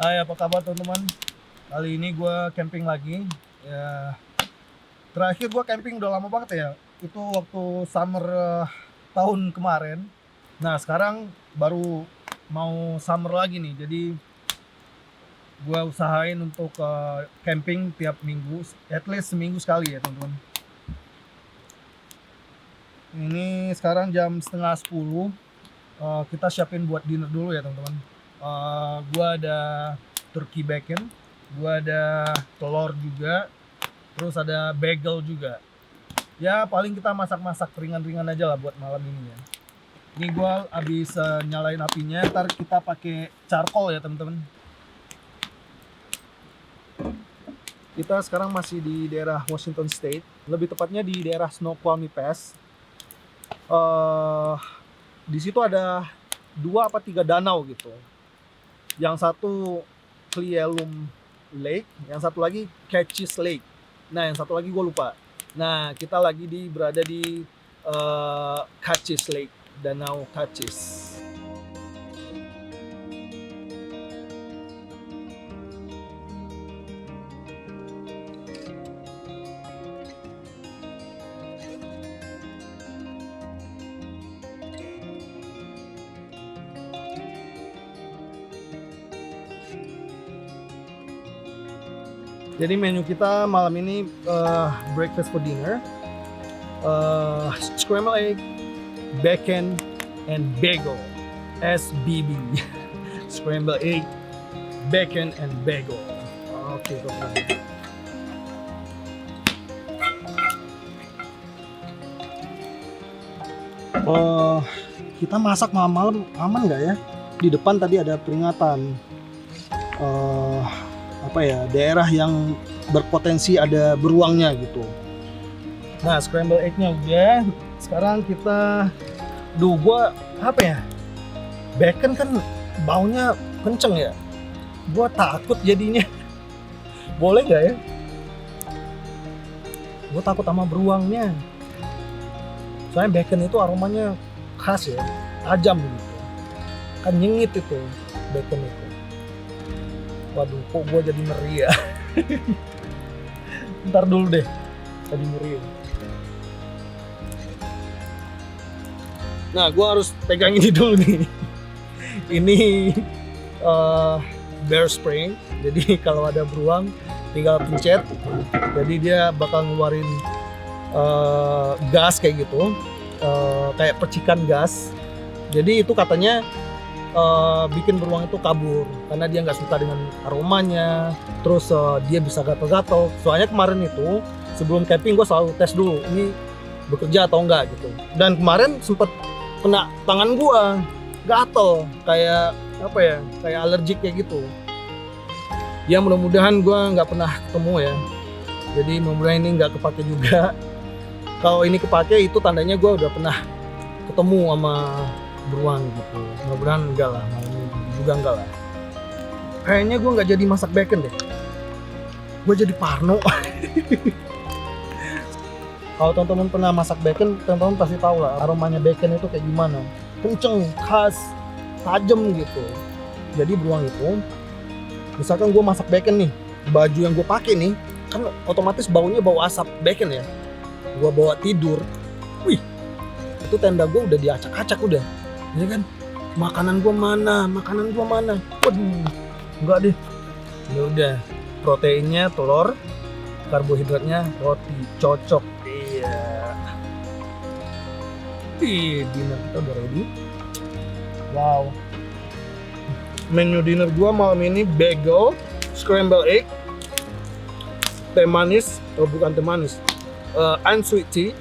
Hai, apa kabar teman-teman? Kali ini gue camping lagi. Ya, terakhir gue camping udah lama banget ya. Itu waktu summer tahun kemarin. Nah, sekarang baru mau summer lagi nih. Jadi gue usahain untuk camping tiap minggu, at least seminggu sekali ya teman-teman. Ini sekarang jam setengah 10. Kita siapin buat dinner dulu ya teman-teman. Gue ada turkey bacon, gue ada telur juga, terus ada bagel juga. Ya paling kita masak-masak ringan-ringan aja lah buat malam ini ya. Ini gue abis nyalain apinya, ntar kita pakai charcoal ya teman-teman. Kita sekarang masih di daerah Washington State, lebih tepatnya di daerah Snoqualmie Pass. Di situ ada 2 apa 3 danau gitu. Yang satu Cle Elum Lake, yang satu lagi Catchis Lake. Nah, yang satu lagi gue lupa. Nah, kita lagi berada di Catchis Lake, Danau Catchis. Jadi menu kita malam ini breakfast for dinner, scrambled egg, bacon, and bagel, SBB. Scrambled egg, bacon, and bagel. Oke, teman-teman. Kita masak malam-malam aman nggak ya? Di depan tadi ada peringatan. Daerah yang berpotensi ada beruangnya gitu. Nah, scramble egg-nya udah. Sekarang kita bacon kan baunya kenceng ya. Gua takut jadinya. Boleh nggak ya? Gua takut sama beruangnya. Soalnya bacon itu aromanya khas ya, tajam gitu. Kan nyengit itu bacon itu. Waduh, kok gue jadi ngeri ya. Ntar dulu deh, jadi ngeri. Nah, gue harus pegang ini dulu nih. Ini bear spray. Jadi kalau ada beruang, tinggal pencet. Jadi dia bakal ngeluarin gas kayak gitu, kayak percikan gas. Jadi itu katanya bikin beruang itu kabur karena dia nggak suka dengan aromanya, terus dia bisa gatal-gatal. Soalnya kemarin itu sebelum camping gue selalu tes dulu ini bekerja atau enggak gitu, dan kemarin sempet kena tangan gue gatal kayak kayak alergik kayak gitu ya. Mudah-mudahan gue nggak pernah ketemu ya, jadi mudah-mudahan ini nggak kepake juga. Kalau ini kepake itu tandanya gue udah pernah ketemu sama beruang gitu. Mudah-mudahan enggak lah, malam ini juga enggak lah. Kayaknya gue nggak jadi masak bacon deh, gue jadi parno. Kalau teman-teman pernah masak bacon, teman-teman pasti tahu lah aromanya bacon itu kayak gimana, kenceng, khas, tajam gitu. Jadi beruang itu, misalkan gue masak bacon nih, baju yang gue pakai nih kan otomatis baunya bau asap bacon ya. Gue bawa tidur, wih, itu tenda gue udah diacak-acak udah. Ini kan makanan gua mana? Waduh, enggak deh. Ya udah, proteinnya telur, karbohidratnya roti, cocok. Iya. Dinner kita udah ready. Wow. Menu dinner gua malam ini bagel, scrambled egg, teh manis, bukan teh manis, unsweet tea,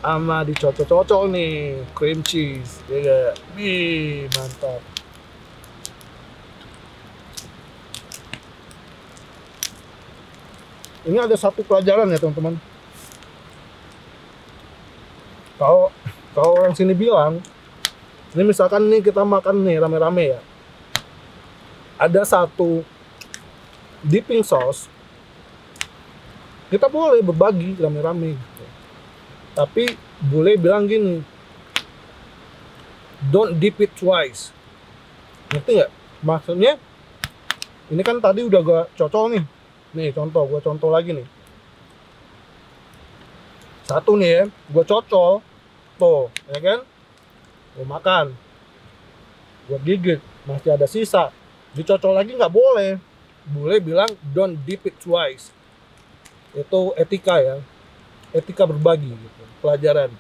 sama dicocok-cocok nih cream cheese ya. Wih, mantap. Ini ada satu pelajaran ya teman-teman. Kalau orang sini bilang, ini misalkan nih kita makan nih rame-rame ya, ada satu dipping sauce, kita boleh berbagi rame-rame gitu. Tapi boleh bilang gini, don't dip it twice. Ngerti nggak? Maksudnya Ini kan tadi udah gue cocol nih. Nih gue contoh lagi nih. Satu nih ya, gue cocol. Tuh, ya kan? Gue makan. Gue gigit, masih ada sisa. Dicocol lagi nggak boleh. Boleh bilang don't dip it twice. Itu etika ya. Etika berbagi gitu. Pelajaran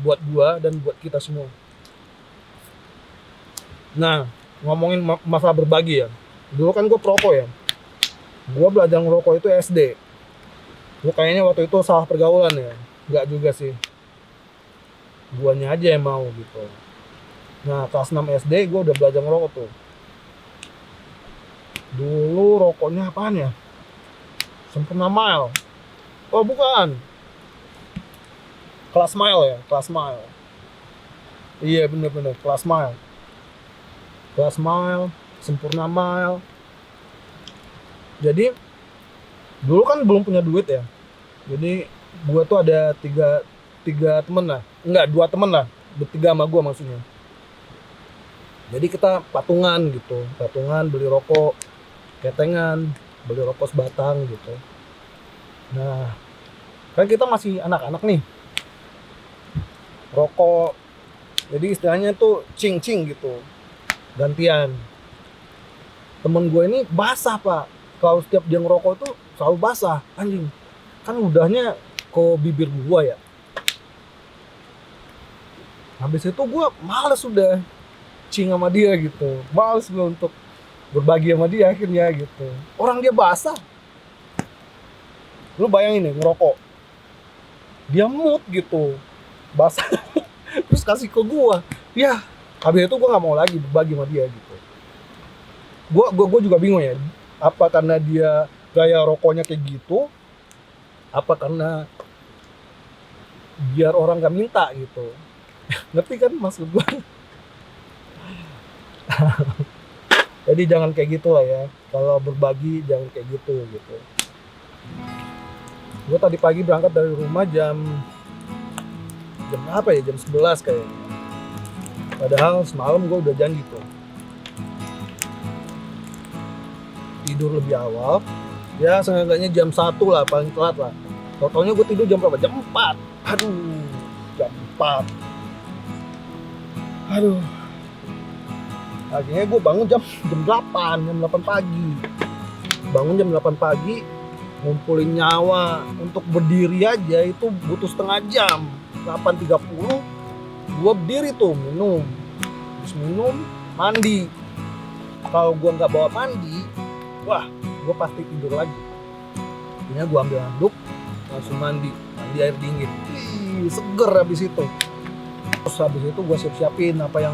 buat gua dan buat kita semua. Nah, ngomongin masalah berbagi ya. Dulu kan gue perokok ya. Gue belajar ngerokok itu SD. Gue kayaknya waktu itu salah pergaulan ya. Enggak juga sih. Guanya aja yang mau gitu. Nah, kelas 6 SD gue udah belajar ngerokok tuh. Dulu rokoknya apaan ya? Sempurna Mile. Oh bukan. Kelas Mile ya, Kelas Mile. Iya bener-bener, Kelas Mile. Kelas Mile, Sempurna Mile. Jadi dulu kan belum punya duit ya. Jadi gua tuh ada tiga temen lah. Enggak, 2 temen lah. Bertiga sama gua maksudnya. Jadi kita patungan gitu. Patungan beli rokok ketengan, beli rokok sebatang gitu. Nah, kan kita masih anak-anak nih. Rokok. Jadi istilahnya tuh cing-cing gitu. Gantian. Temen gue ini basah, Pak. Kalau setiap dia ngerokok itu selalu basah, anjing. Kan ludahnya ke bibir gue ya. Habis itu gue males udah cing sama dia gitu. Males gue untuk berbagi sama dia akhirnya gitu. Orang dia basah. Lu bayangin nih ngerokok. Dia mood gitu. Basah. Terus kasih ke gue. Ya, habis itu gue gak mau lagi berbagi sama dia gitu. Gue juga bingung ya. Apa karena dia gaya rokoknya kayak gitu? Apa karena biar orang gak minta gitu? Ngerti kan maksud gue? Jadi jangan kayak gitu lah ya. Kalau berbagi jangan kayak gitu. Gue tadi pagi berangkat dari rumah jam apa ya? Jam 11 kayaknya. Padahal semalam gue udah janji tuh. Tidur lebih awal. Ya seenggaknya jam 1 lah paling telat lah. Totalnya gue tidur jam berapa? Jam 4. Aduh, jam 4. Aduh. Akhirnya gue bangun jam 8 pagi. Bangun jam 8 pagi, ngumpulin nyawa untuk berdiri aja itu butuh setengah jam. 8.30 gue berdiri tuh minum. Terus minum, mandi. Kalau gue nggak bawa mandi, wah gue pasti tidur lagi. Akhirnya gue ambil handuk, langsung mandi air dingin. Seger habis itu. Terus habis itu gue siap-siapin apa yang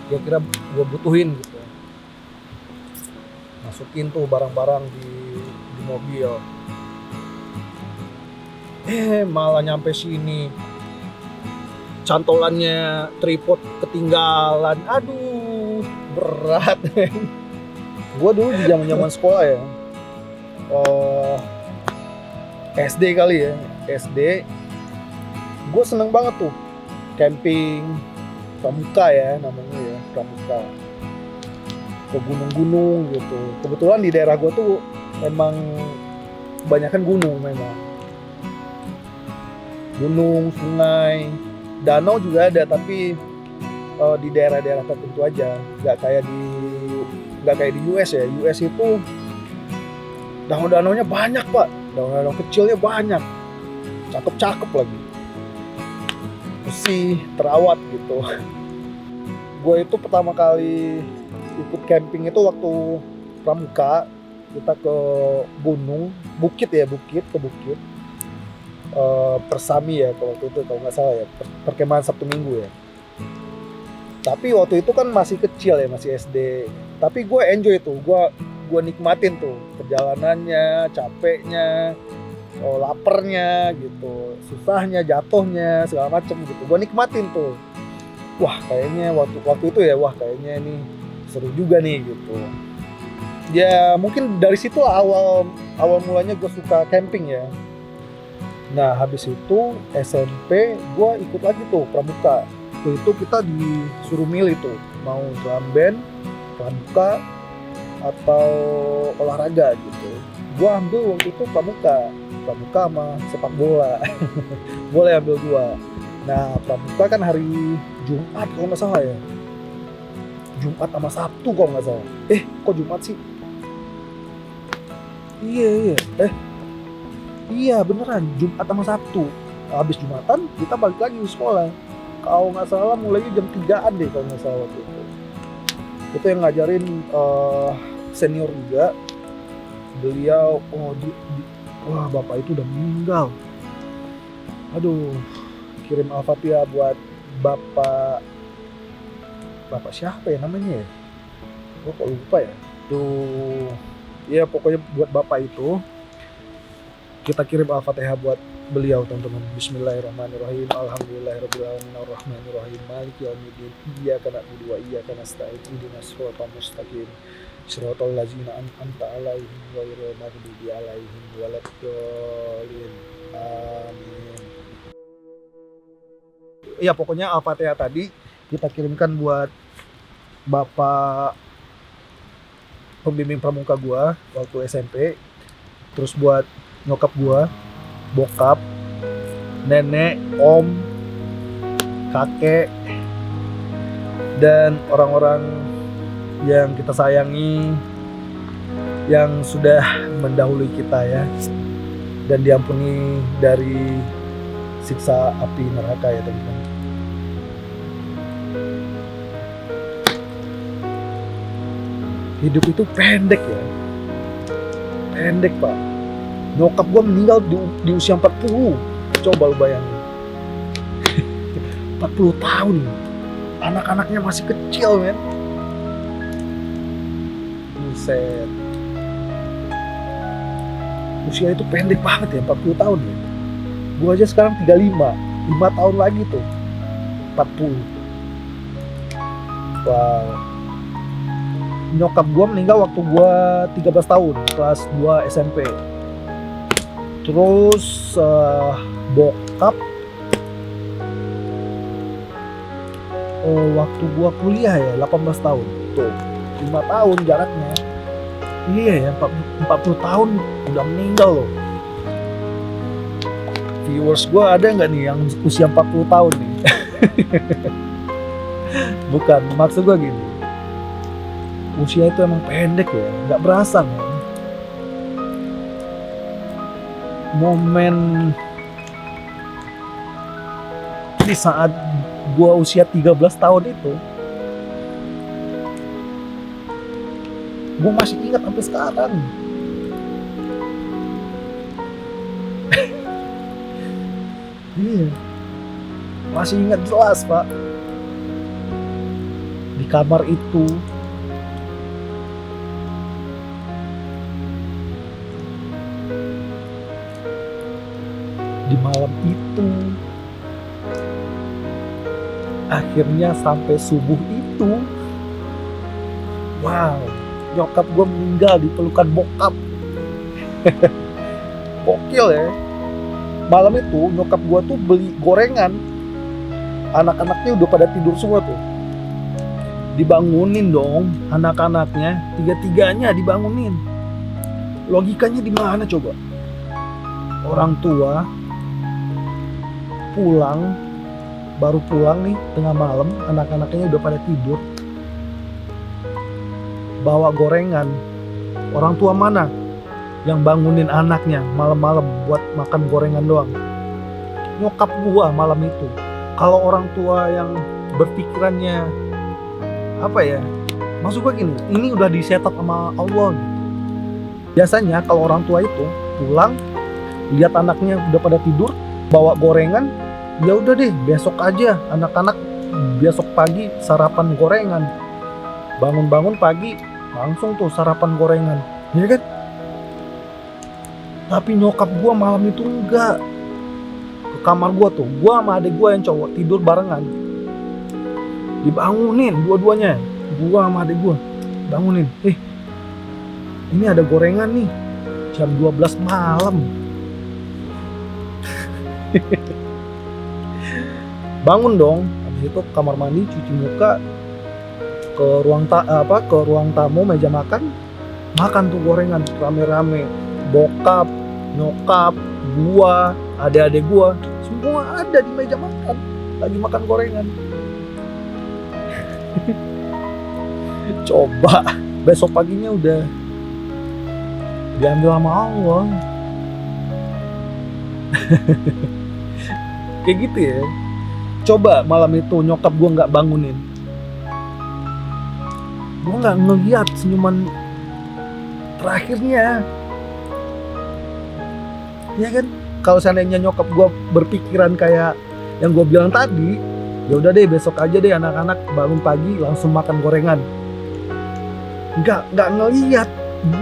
kira-kira gue butuhin gitu. Masukin tuh barang-barang di mobil. Malah nyampe sini cantolannya tripod ketinggalan. Aduh, berat. Gue dulu di zaman sekolah ya. SD kali ya. SD. Gue seneng banget tuh camping. Pramuka ya namanya ya, Pramuka. Ke gunung-gunung gitu. Kebetulan di daerah gue tuh memang kebanyakan gunung memang. Gunung, sungai, danau juga ada tapi di daerah-daerah tertentu aja. Nggak kayak di US ya. US itu danau-danaunya banyak, Pak. Danau-danau kecilnya banyak. Cakep-cakep lagi. Bersih, terawat gitu. Gue itu pertama kali ikut camping itu waktu Pramuka. Kita ke gunung, bukit ke bukit. Persami ya kalau nggak salah ya, perkemahan Sabtu Minggu ya. Tapi waktu itu kan masih kecil ya, masih SD. Tapi gue enjoy tuh, gue nikmatin tuh perjalanannya, capeknya, lapernya gitu, susahnya, jatuhnya, segala macem gitu. Gue nikmatin tuh. Wah kayaknya waktu itu ya, kayaknya ini seru juga nih gitu. Ya mungkin dari situ awal mulanya gue suka camping ya. Nah habis itu SMP gue ikut lagi tuh Pramuka. Itu kita disuruh milih tuh mau drum band, Pramuka, atau olahraga gitu. Gua ambil waktu itu pramuka sama sepak bola. Boleh ambil dua. Nah, pramuka kan hari Jumat kalau nggak salah ya. Jumat sama Sabtu kalau nggak salah. Kok Jumat sih? Iya. Iya beneran, Jumat sama Sabtu. Habis Jumatan kita balik lagi ke sekolah. Kalau nggak salah mulainya jam 3-an deh kalau nggak salah waktu itu. Itu yang ngajarin senior juga. Beliau, wah bapak itu udah meninggal. Aduh, kirim Al-Fatihah buat bapak siapa ya namanya ya? Gue kok lupa ya. Tuh, ya pokoknya buat bapak itu kita kirim Al-Fatihah buat beliau, teman-teman. Bismillahirrahmanirrahim. Alhamdulillahirabbil alamin arrahmanirrahim maliki yaumiddin iyyaka na'budu wa iyyaka nasta'in ihdinas siratal mustaqim siratal ladzina an'amta 'alaihim ghairil maghdubi 'alaihim waladdallin. Amin. Ya pokoknya Al-Fatihah tadi kita kirimkan buat bapak pembimbing pramuka gua waktu SMP, terus buat nyokap gua, bokap, nenek, om, kakek, dan orang-orang yang kita sayangi yang sudah mendahului kita ya, dan diampuni dari siksa api neraka ya teman-teman. Hidup itu pendek ya, pendek pak. Nyokap gue meninggal di usia 40. Coba lu bayangin. 40 tahun. Anak-anaknya masih kecil, men. Buset. Usia itu pendek banget ya, 40 tahun ya. Gue aja sekarang 35. 5 tahun lagi tuh 40. Wow. Nyokap gue meninggal waktu gue 13 tahun, kelas 2 SMP. Terus bokap waktu gua kuliah ya 18 tahun. Tuh 5 tahun jaraknya. Iya ya, 40 tahun udah meninggal loh. Viewers gua ada nggak nih yang usia 40 tahun nih? Bukan, maksud gua gini, usia itu emang pendek ya, nggak berasa man. Momen di saat gua usia 13 tahun itu, gua masih ingat sampai sekarang. Iya, masih ingat jelas pak. Di kamar itu di malam itu, akhirnya sampai subuh itu, wow, nyokap gue meninggal di pelukan bokap. Gokil ya. Malam itu nyokap gue tuh beli gorengan, anak-anaknya udah pada tidur semua tuh, dibangunin dong anak-anaknya, tiga-tiganya dibangunin. Logikanya di mana coba? Orang tua baru pulang nih tengah malam, anak-anaknya udah pada tidur, bawa gorengan. Orang tua mana yang bangunin anaknya malam-malam buat makan gorengan doang? Nyokap gua malam itu. Kalau orang tua yang berpikirannya apa ya, maksud gua gini, ini udah disetup sama Allah gitu. Biasanya kalau orang tua itu pulang lihat anaknya udah pada tidur, bawa gorengan, ya udah deh besok aja anak-anak besok pagi sarapan gorengan. Bangun-bangun pagi langsung tuh sarapan gorengan, ya kan? Tapi nyokap gua malam itu enggak. Ke kamar gua tuh, gua sama adik gua yang cowok tidur barengan, dibangunin dua-duanya. Gua sama adik gua bangunin, ini ada gorengan nih, jam 12 malam. Bangun dong, habis itu kamar mandi, cuci muka, ke ruang tamu meja makan, makan tuh gorengan rame-rame, bokap, nyokap, gua, adik-adik gua, semua ada di meja makan, lagi makan gorengan. Coba besok paginya udah diambil sama Allah. Kayak gitu ya. Coba malam itu nyokap gua nggak bangunin, gua nggak ngeliat senyuman terakhirnya, ya kan? Kalau seandainya nyokap gua berpikiran kayak yang gua bilang tadi, ya udah deh besok aja deh anak-anak bangun pagi langsung makan gorengan. Nggak ngeliat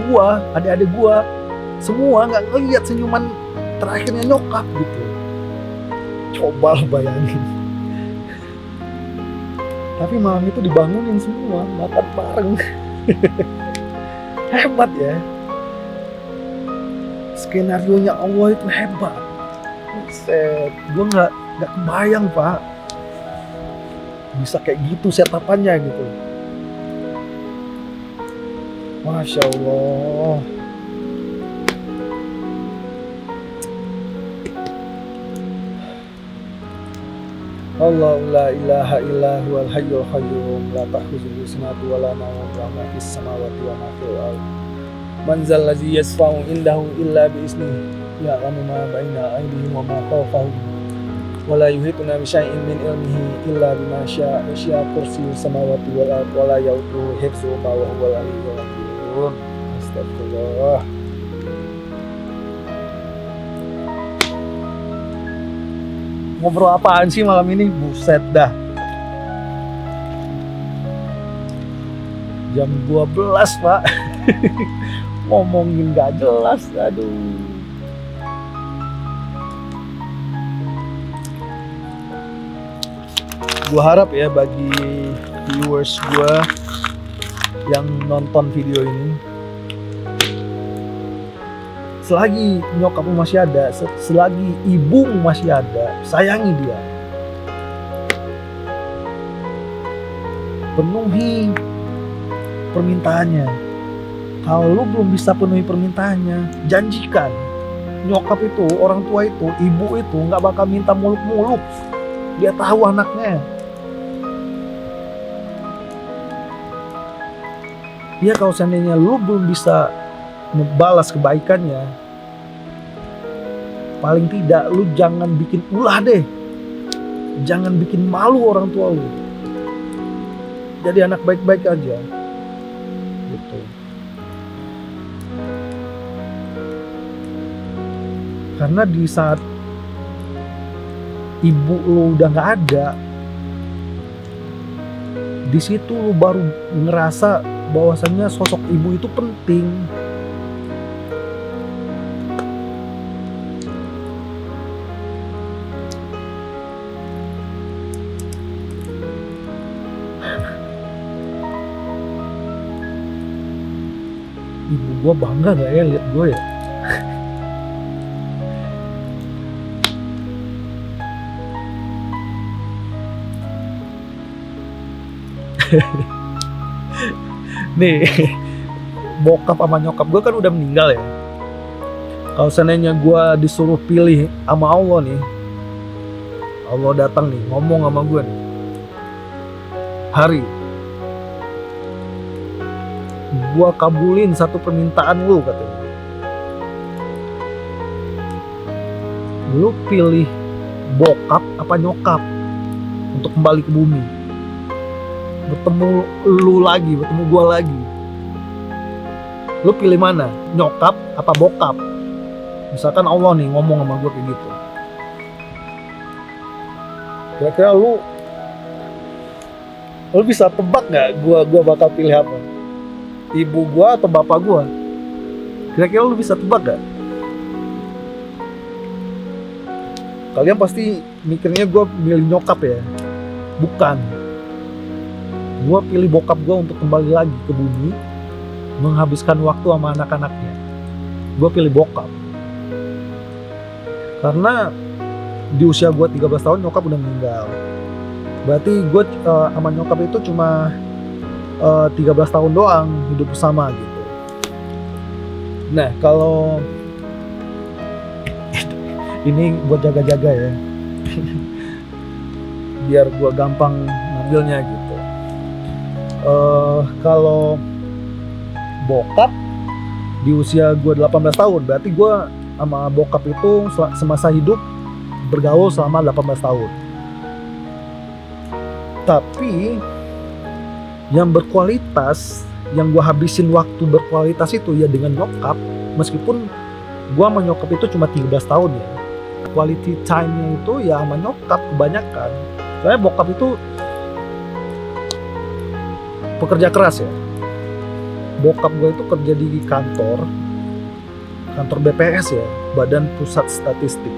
gua, adik-adik gua semua nggak ngeliat senyuman terakhirnya nyokap gitu. Coba bayangin. Tapi malam itu dibangunin semua, makan bareng. Hebat ya. Skenarionya Allah itu hebat. Buset, gue nggak kebayang Pak. Bisa kayak gitu setapannya gitu. Masya Allah. Allah la ilaha illa huwal hayyul qayyum la ta'khudhuhu sinatun wa la nawm lahu ma fis samawati wa ma fil ardh man zal ladzi yashfa'u indahu illa bi iznihi ya'lamu ma baina aydihim wa ma khalfahum wa la yuhituna bi syai'in min ilmihi illa bima syaa wasi'a kursiyyuhu samawati wal ardh wa la ya'uduhu hifdhuhuma wa huwal 'aliyyul 'azim. Astagfirullah. Ngobrol apaan sih malam ini? Buset dah. Jam 12 Pak. Ngomongin gak jelas. Aduh. Gua harap ya bagi viewers gua yang nonton video ini, selagi nyokapmu masih ada, selagi ibumu masih ada, sayangi dia. Penuhi permintaannya. Kalau lu belum bisa penuhi permintaannya, janjikan. Nyokap itu, orang tua itu, ibu itu gak bakal minta muluk-muluk. Dia tahu anaknya. Ya kalau seandainya lu belum bisa membalas kebaikannya, paling tidak lu jangan bikin ulah deh, jangan bikin malu orang tua lu. Jadi anak baik-baik aja gitu. Karena di saat ibu lu udah nggak ada, di situ lu baru ngerasa bahwasannya sosok ibu itu penting. Ibu gue bangga gak ya lihat gue ya? Nih, bokap sama nyokap gue kan udah meninggal ya. Kalau seandainya gue disuruh pilih sama Allah nih, Allah datang nih ngomong sama gue nih, Hari, gue kabulin satu permintaan lu katanya. Lu pilih bokap apa nyokap untuk kembali ke bumi, bertemu lu lagi, bertemu gue lagi. Lu pilih mana? Nyokap apa bokap? Misalkan Allah nih ngomong sama gue kayak gitu. Kira-kira lu bisa tebak gak gue bakal pilih apa? Ibu gue atau bapak gue? Kira-kira lu bisa tebak gak? Kalian pasti mikirnya gue milih nyokap ya? Bukan. Gue pilih bokap gue untuk kembali lagi ke bumi, menghabiskan waktu sama anak-anaknya. Gue pilih bokap. Karena di usia gue 13 tahun nyokap udah meninggal. Berarti gue sama nyokap itu cuma 13 tahun doang hidup bersama gitu. Nah kalau ini buat jaga-jaga ya, biar gue gampang ngambilnya gitu. Kalau bokap di usia gue 18 tahun, berarti gue sama bokap itu semasa hidup bergaul selama 18 tahun. Tapi yang berkualitas, yang gue habisin waktu berkualitas itu ya dengan nyokap. Meskipun gue sama nyokap itu cuma 13 tahun ya, quality time-nya itu ya sama nyokap kebanyakan. Soalnya bokap itu pekerja keras ya. Bokap gue itu kerja di kantor BPS ya, Badan Pusat Statistik.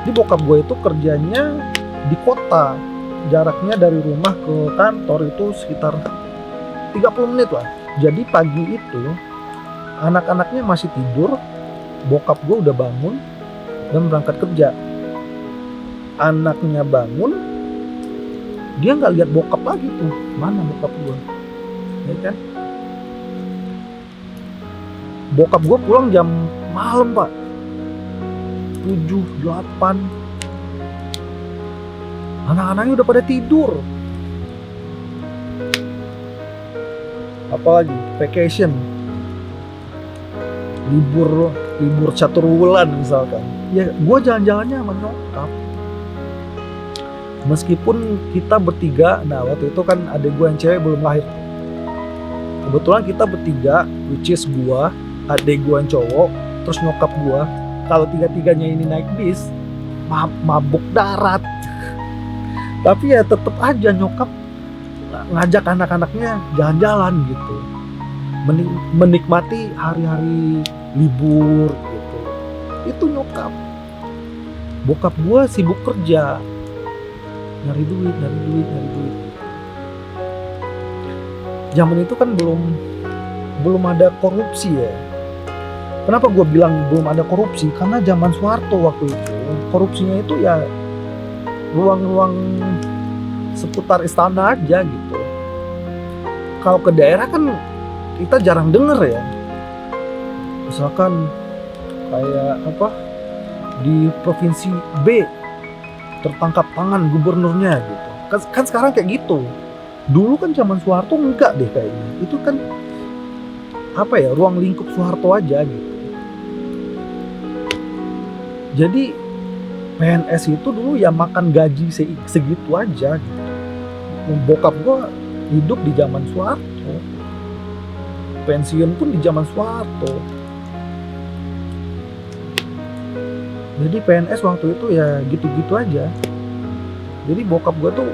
Di bokap gue itu kerjanya di kota, jaraknya dari rumah ke kantor itu sekitar 30 menit lah. Jadi pagi itu anak-anaknya masih tidur, bokap gue udah bangun dan berangkat kerja. Anaknya bangun, dia nggak lihat bokap lagi tuh, mana bokap gue, ya kan? Bokap gue pulang jam malam pak, 7, 8. Anak-anaknya udah pada tidur. Apalagi vacation, libur 1 bulan misalkan, ya gue jalan-jalannya sama nyokap. Meskipun kita bertiga, nah waktu itu kan adek gue yang cewek belum lahir. Kebetulan kita bertiga, which is gue, adek gue yang cowok, terus nyokap gue. Kalau tiga-tiganya ini naik bis, mabuk darat. Tapi ya tetep aja nyokap ngajak anak-anaknya jalan-jalan gitu, menikmati hari-hari libur gitu. Itu nyokap. Bokap gue sibuk kerja, nyari duit. Zaman itu kan belum ada korupsi ya. Kenapa gue bilang belum ada korupsi? Karena zaman Soeharto waktu itu korupsinya itu ya ruang-ruang seputar istana aja gitu. Kalau ke daerah kan kita jarang denger ya. Misalkan kayak di provinsi B tertangkap tangan gubernurnya gitu. Kan sekarang kayak gitu. Dulu kan zaman Soeharto enggak deh kayaknya. Itu kan ruang lingkup Soeharto aja gitu. Jadi PNS itu dulu ya makan gaji segitu aja gitu. Bokap gue hidup di zaman Soeharto, pensiun pun di zaman Soeharto. Jadi PNS waktu itu ya gitu-gitu aja. Jadi bokap gue tuh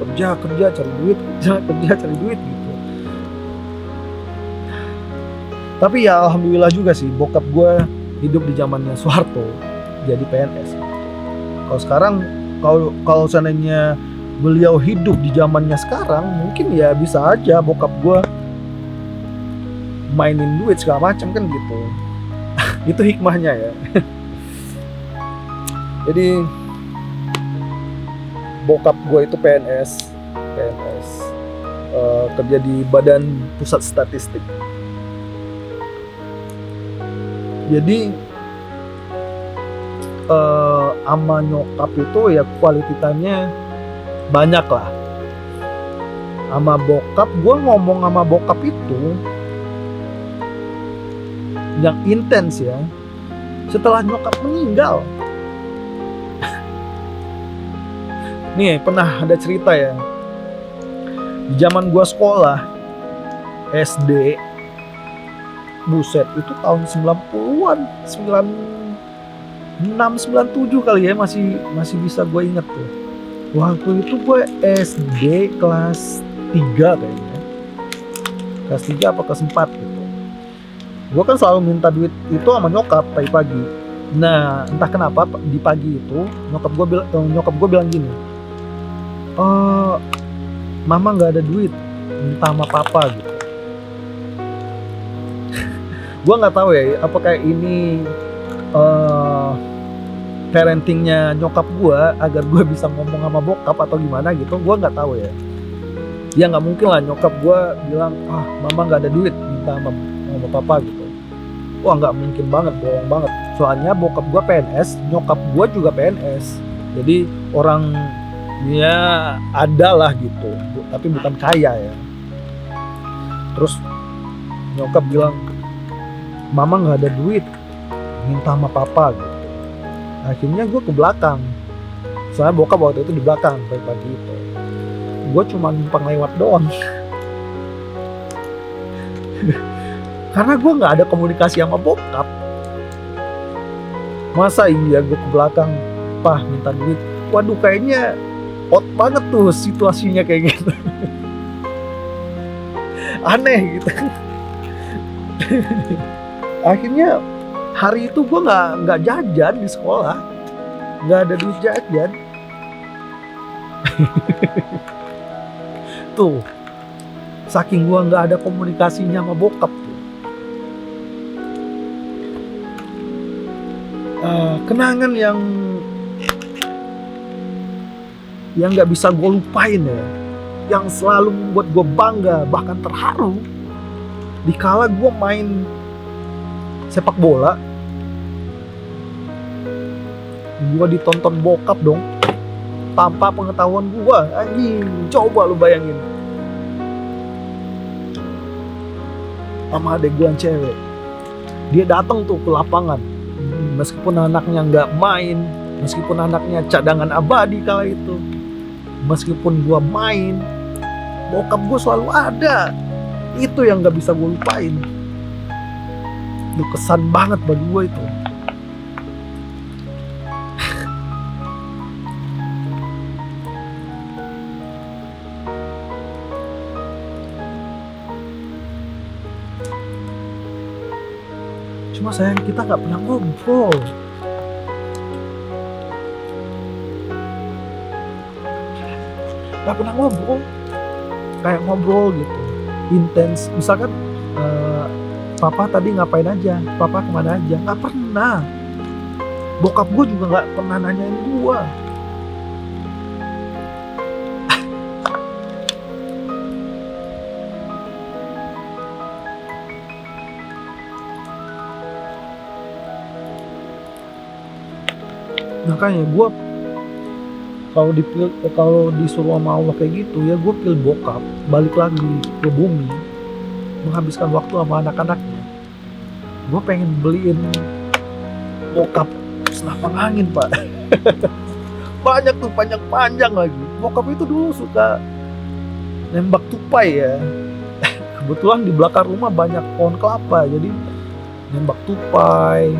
kerja cari duit, kerja cari duit gitu. Tapi ya alhamdulillah juga sih bokap gue hidup di zamannya Soeharto jadi PNS. Kalau sekarang kalau seandainya beliau hidup di zamannya sekarang, mungkin ya bisa aja bokap gue mainin duit segala macam kan gitu. Itu hikmahnya ya. Jadi bokap gue itu PNS, kerja di Badan Pusat Statistik. Jadi ama nyokap itu ya quality time-nya banyak lah. Sama bokap, gue ngomong sama bokap itu yang intens ya setelah nyokap meninggal. Nih pernah ada cerita ya, di zaman gue sekolah SD, buset itu tahun 90-an, 96-97 kali ya, masih bisa gue inget tuh. Waktu itu gue SD kelas 3 kayaknya, kelas 3 apa kelas 4 gitu. Gue kan selalu minta duit itu sama nyokap pagi-pagi. Nah entah kenapa di pagi itu nyokap gue bilang gini, mama nggak ada duit, minta sama papa gitu. Gue nggak tahu ya apakah ini parentingnya nyokap gue agar gue bisa ngomong sama bokap atau gimana gitu, gue nggak tahu ya. Ya nggak mungkin lah nyokap gue bilang mama nggak ada duit minta sama papa gitu. Wah nggak mungkin banget, bohong banget. Soalnya bokap gue PNS, nyokap gue juga PNS. Jadi orang ya ada lah gitu, tapi bukan kaya ya. Terus nyokap bilang, mama nggak ada duit, minta sama papa gitu. Akhirnya gue ke belakang. Soalnya bokap waktu itu di belakang pagi-pagi itu. Gue cuma numpang lewat doang. Karena gue nggak ada komunikasi sama bokap. Masa iya gue ke belakang, pah minta duit. Waduh kayaknya out banget tuh situasinya kayak gitu. Aneh gitu. Akhirnya hari itu gue nggak jajan di sekolah, nggak ada duit jajan. Tuh, saking gue nggak ada komunikasinya sama bokap tuh. Kenangan yang nggak bisa gue lupain ya, yang selalu membuat gue bangga bahkan terharu. Dikala gue main sepak bola, gue ditonton bokap dong, tanpa pengetahuan gue. Anjing, coba lu bayangin, sama adek gue yang cewek, dia datang tuh ke lapangan, meskipun anaknya nggak main, meskipun anaknya cadangan abadi kala itu, meskipun gue main, bokap gue selalu ada. Itu yang nggak bisa gue lupain. Itu kesan banget bagi gue itu. Cuma sayang kita nggak pernah ngobrol. Nggak pernah ngobrol. Kayak ngobrol gitu, intens. Misalkan papa tadi ngapain aja, papa kemana aja, nggak pernah. Bokap gue juga nggak pernah nanyain gue. Makanya gue kalau disuruh sama Allah kayak gitu ya, gue pilih bokap, balik lagi ke bumi, menghabiskan waktu sama anak-anaknya. Gue pengen beliin bokap senapan angin, Pak. Banyak tuh, panjang-panjang lagi. Bokap itu dulu suka nembak tupai ya. Kebetulan di belakang rumah banyak pohon kelapa, jadi nembak tupai,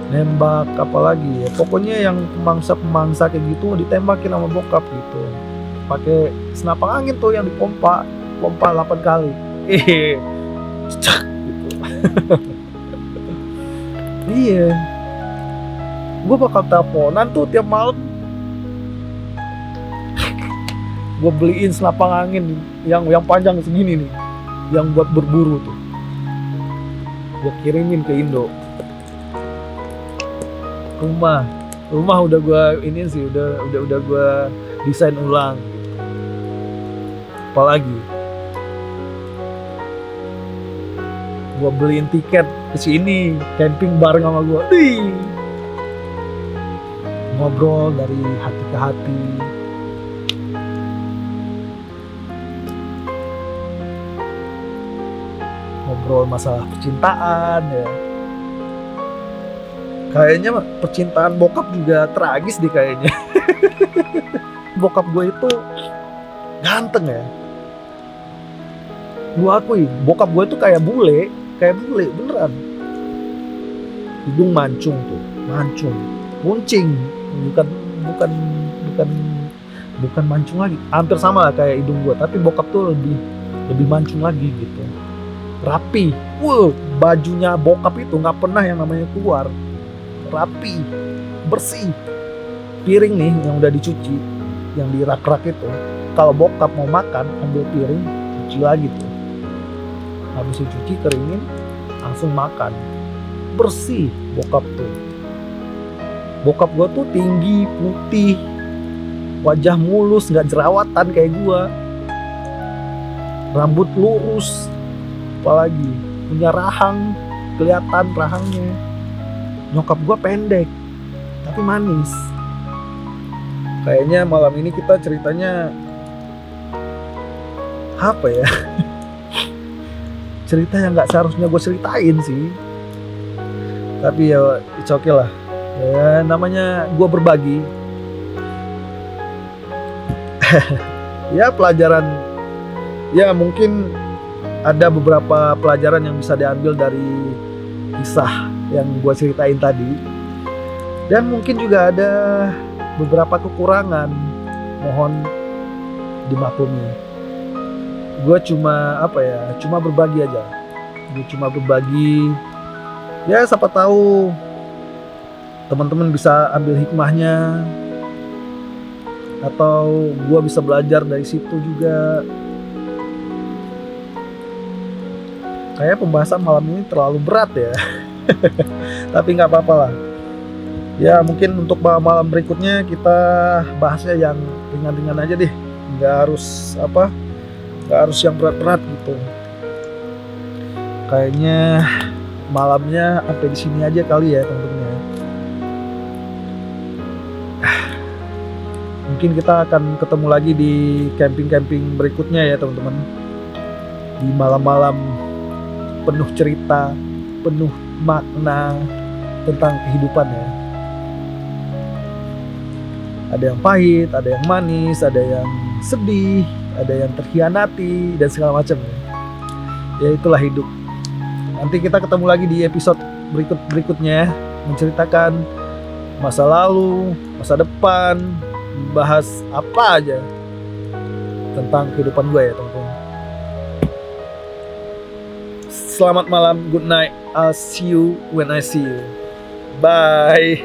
nembak apa lagi ya, pokoknya yang pemangsa kayak gitu ditembakin sama bokap gitu, pakai senapan angin tuh yang dipompa 8 kali. Cek gitu. Iya, gue bakal teleponan tuh tiap malam. Gue beliin senapan angin yang panjang segini nih, yang buat berburu tuh, gue kirimin ke Indo. Rumah udah gue ini sih, udah gue desain ulang. Apalagi gue beliin tiket ke sini, camping bareng sama gue. Ngobrol dari hati ke hati. Ngobrol masalah percintaan ya. Kayaknya percintaan bokap juga tragis deh kayaknya. Bokap gue itu ganteng ya. Gue akui, bokap gue itu kayak bule beneran. Hidung mancung tuh, kuncing, bukan mancung lagi. Hampir sama lah kayak hidung gue, tapi bokap tuh lebih mancung lagi gitu. Rapi. Bajunya bokap itu nggak pernah yang namanya keluar. Rapi, bersih. Piring nih yang udah dicuci, yang di rak-rak itu, kalau bokap mau makan ambil piring, cuci lagi tuh. Habis dicuci keringin, langsung makan. Bersih bokap tuh. Bokap gua tuh tinggi, putih, wajah mulus, nggak jerawatan kayak gua, rambut lurus, apalagi punya rahang, kelihatan rahangnya. Nyokap gue pendek tapi manis. Kayaknya malam ini kita ceritanya apa ya? Cerita yang nggak seharusnya gue ceritain sih. Tapi ya it's okay lah. Ya namanya gue berbagi. Ya pelajaran. Ya mungkin ada beberapa pelajaran yang bisa diambil dari kisah yang gue ceritain tadi. Dan mungkin juga ada beberapa kekurangan, mohon dimaklumi. Gue cuma cuma berbagi aja. Gue cuma berbagi. Ya siapa tahu teman-teman bisa ambil hikmahnya, atau gue bisa belajar dari situ juga. Kayak pembahasan malam ini terlalu berat ya. Tapi nggak apa-apa lah. Ya mungkin untuk malam berikutnya kita bahasnya yang ringan-ringan aja deh. Nggak harus yang berat-berat gitu. Kayaknya malamnya sampai di sini aja kali ya teman-teman ya. Mungkin kita akan ketemu lagi di camping-camping berikutnya ya teman-teman. Di malam-malam penuh cerita, penuh makna tentang kehidupan ya. Ada yang pahit, ada yang manis, ada yang sedih, ada yang terkhianati dan segala macam ya. Ya itulah hidup. Nanti kita ketemu lagi di episode berikutnya menceritakan masa lalu, masa depan, bahas apa aja tentang kehidupan gue ya teman-teman. Selamat malam, good night. I'll see you when I see you. Bye.